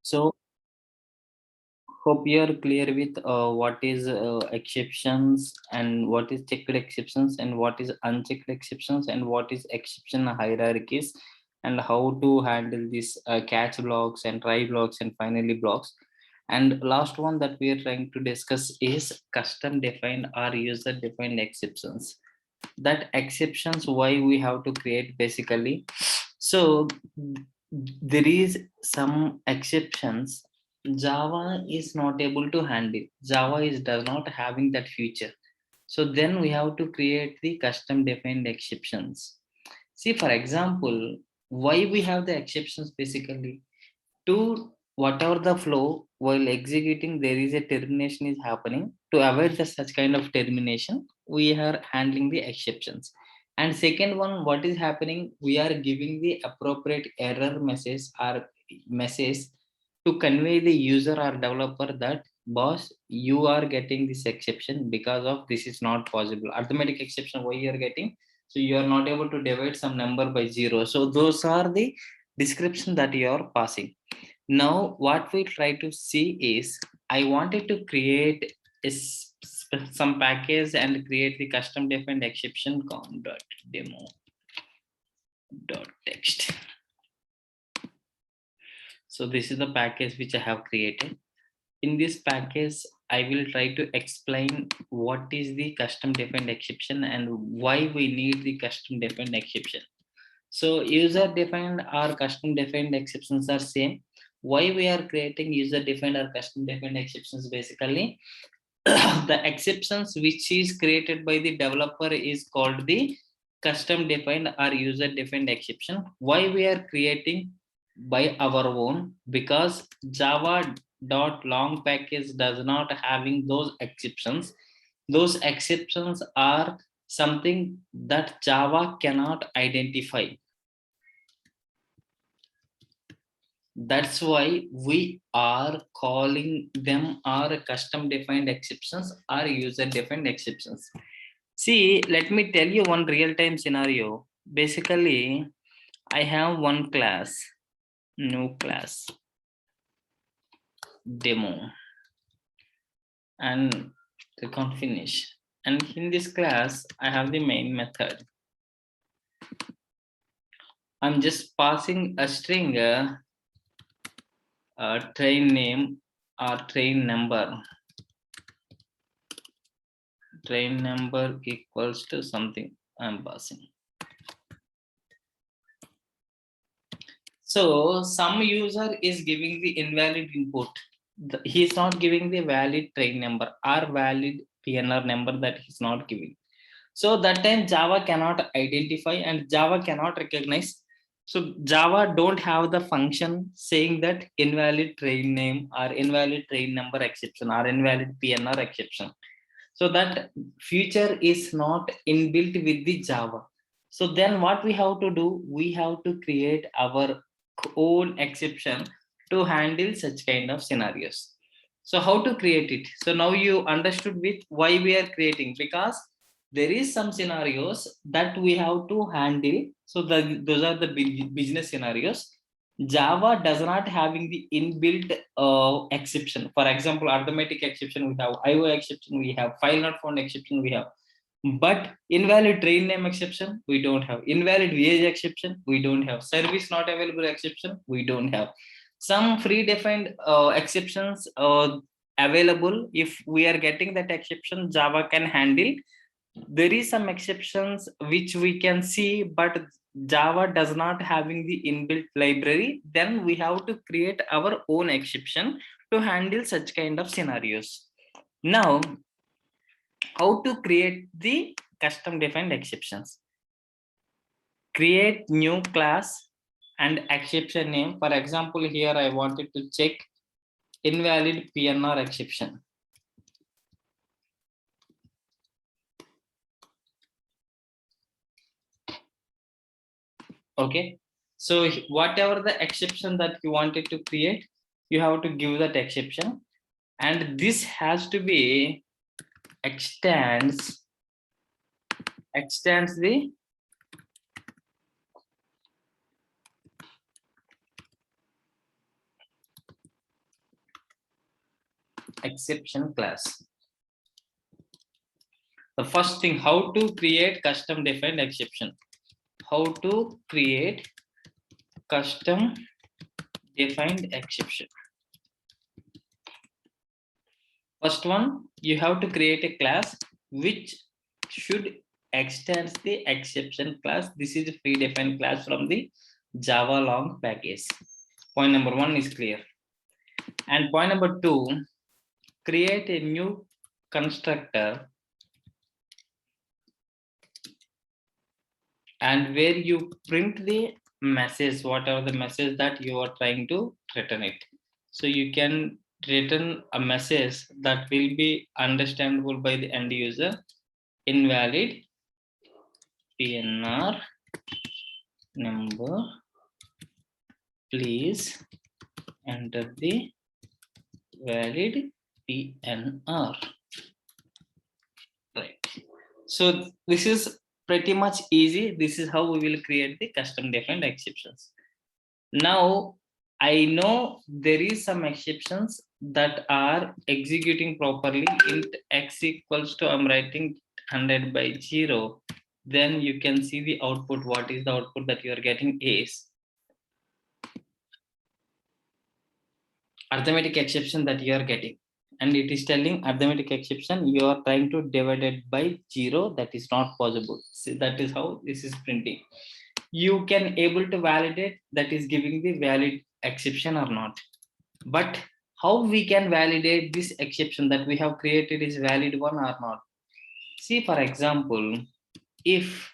So hope you are clear with what is exceptions and what is checked exceptions and what is unchecked exceptions and what is exception hierarchies and how to handle these catch blocks and try blocks and finally blocks. And last one that we are trying to discuss is custom defined or user defined exceptions. That exceptions why we have to create basically. So there is some exceptions Java is not able to handle. Java is does not having that feature. So then we have to create the custom defined exceptions. See, for example, why we have the exceptions basically to whatever the flow while executing there is a termination is happening. To avoid the such kind of termination we are handling the exceptions. And second one, what is happening, we are giving the appropriate error message or message to convey the user or developer that boss you are getting this exception because of this is not possible arithmetic exception why you are getting, so you are not able to divide some number by zero. So those are the description that you are passing. Now, what we try to see is I wanted to create some package and create the custom defined exception com.demo.text. So this is the package which I have created. In this package, I will try to explain what is the custom defined exception and why we need the custom defined exception. So user defined or custom defined exceptions are same. Why we are creating user defined or custom defined exceptions basically the exceptions which is created by the developer is called the custom defined or user defined exception. Why we are creating by our own, because Java dot long package does not having those exceptions. Those exceptions are something that Java cannot identify. That's why we are calling them our custom defined exceptions or user defined exceptions. See, let me tell you one real time scenario. Basically, I have one class, new class, demo, and click on finish. And in this class, I have the main method. I'm just passing a string, train name or train number. Train number equals to something I'm passing. So some user is giving the invalid input. He is not giving the valid train number or valid PNR number that he's not giving. So that time Java cannot identify and Java cannot recognize. So Java don't have the function saying that invalid train name or invalid train number exception or invalid PNR exception. So that feature is not inbuilt with the Java. So then what we have to do, we have to create our own exception to handle such kind of scenarios. So how to create it? So now you understood with why we are creating, because there is some scenarios that we have to handle. So those are the business scenarios. Java does not having the inbuilt exception. For example, arithmetic exception we have, IO exception we have, file not found exception we have. But invalid train name exception we don't have. Invalid wage exception we don't have. Service not available exception we don't have. Some free defined exceptions available. If we are getting that exception, Java can handle. There is some exceptions which we can see, but Java does not having the inbuilt library. Then we have to create our own exception to handle such kind of scenarios. Now, how to create the custom defined exceptions? Create new class and exception name. For example, here I wanted to check invalid PNR exception. Okay, so whatever the exception that you wanted to create, you have to give that exception, and this has to be extends the exception class. The first thing, how to create custom defined exception. How to create custom defined exception. First one, you have to create a class which should extend the exception class. This is a predefined class from the Java long package. Point number one is clear. And point number two, create a new constructor and where you print the message, whatever the message that you are trying to return it. So you can return a message that will be understandable by the end user. Invalid PNR number, please enter the valid PNR. Right. So this is pretty much easy. This is how we will create the custom defined exceptions. Now I know there is some exceptions that are executing properly. Int x equals to, I'm writing 100 by 0. Then you can see the output. What is the output that you are getting is arithmetic exception that you are getting. And it is telling arithmetic exception, you are trying to divide it by 0. That is not possible. So that is how this is printing. You can able to validate that is giving the valid exception or not. But how we can validate this exception that we have created is valid one or not? See, for example, if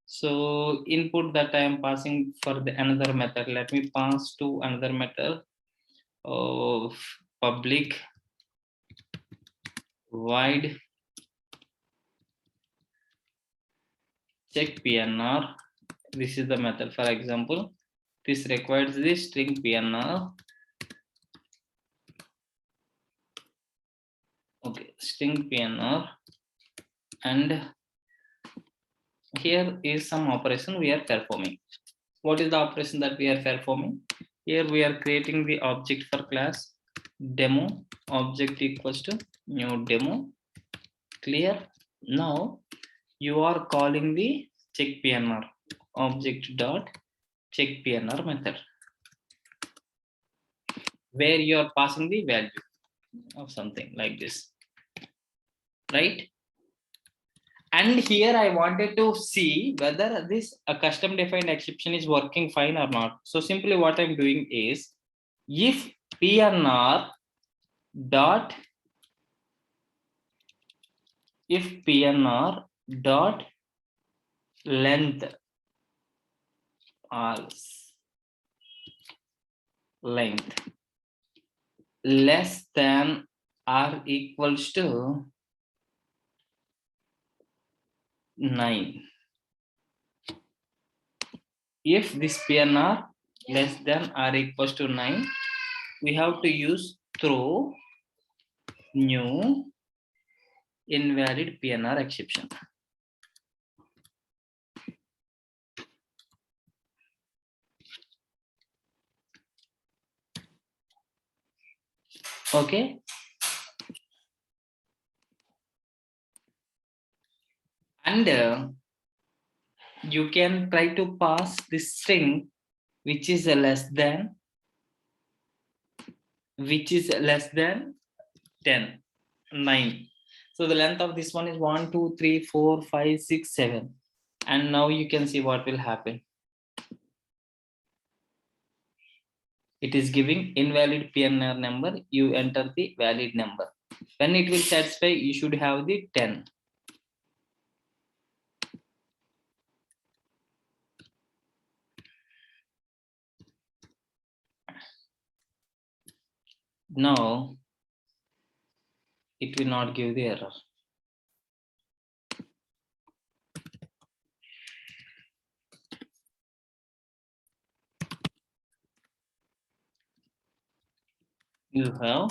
so input that I am passing for the another method, let me pass to another method of public void check PNR. This is the method. For example, this requires the string PNR. Okay, string PNR, and here is some operation we are performing. What is the operation that we are performing? Here we are creating the object for class demo, object equals to new demo. Clear? Now you are calling the check PNR, object dot check PNR method, where you are passing the value of something like this, right? And here I wanted to see whether this a custom defined exception is working fine or not. So simply what I'm doing is, if PNR dot length or length less than or equals to 9. If this PNR less than or equals to 9, we have to use throw new invalid PNR exception. Okay. And you can try to pass this string which is less than 10, 9. So the length of this one is 1, 2, 3, 4, 5, 6, 7. And now you can see what will happen. It is giving invalid PNR number. You enter the valid number. When it will satisfy, you should have the 10. Now it will not give the error. You have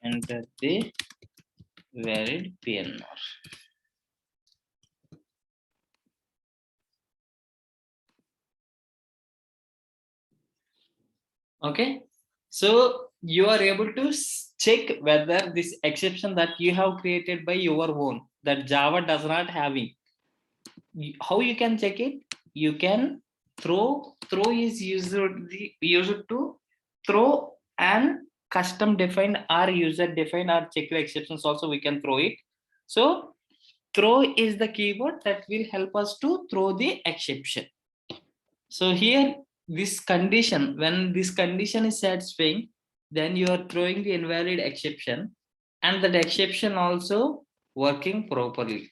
entered the valid PNR. Okay, so you are able to check whether this exception that you have created by your own, that Java does not having. How you can check it? You can throw is used to throw an custom defined or user defined or check the exceptions also we can throw it. So throw is the keyword that will help us to throw the exception. So here this condition, when this condition is satisfying, then you are throwing the invalid exception, and that exception also working properly.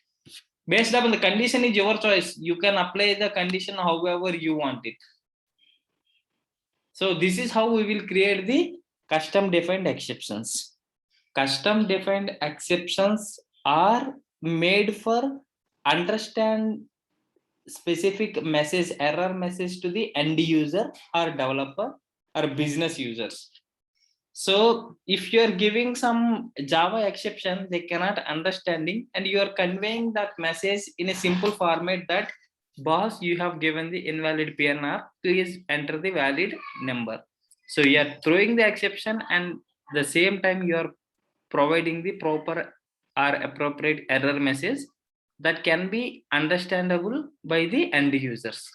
Based upon the condition is your choice. You can apply the condition however you want it. So this is how we will create the custom defined exceptions. Custom defined exceptions are made for understand specific message, error message to the end user or developer or business users. So if you are giving some Java exception, they cannot understanding, and you are conveying that message in a simple format that boss, you have given the invalid PNR, please enter the valid number. So you are throwing the exception, and the same time you are providing the proper or appropriate error message that can be understandable by the end users.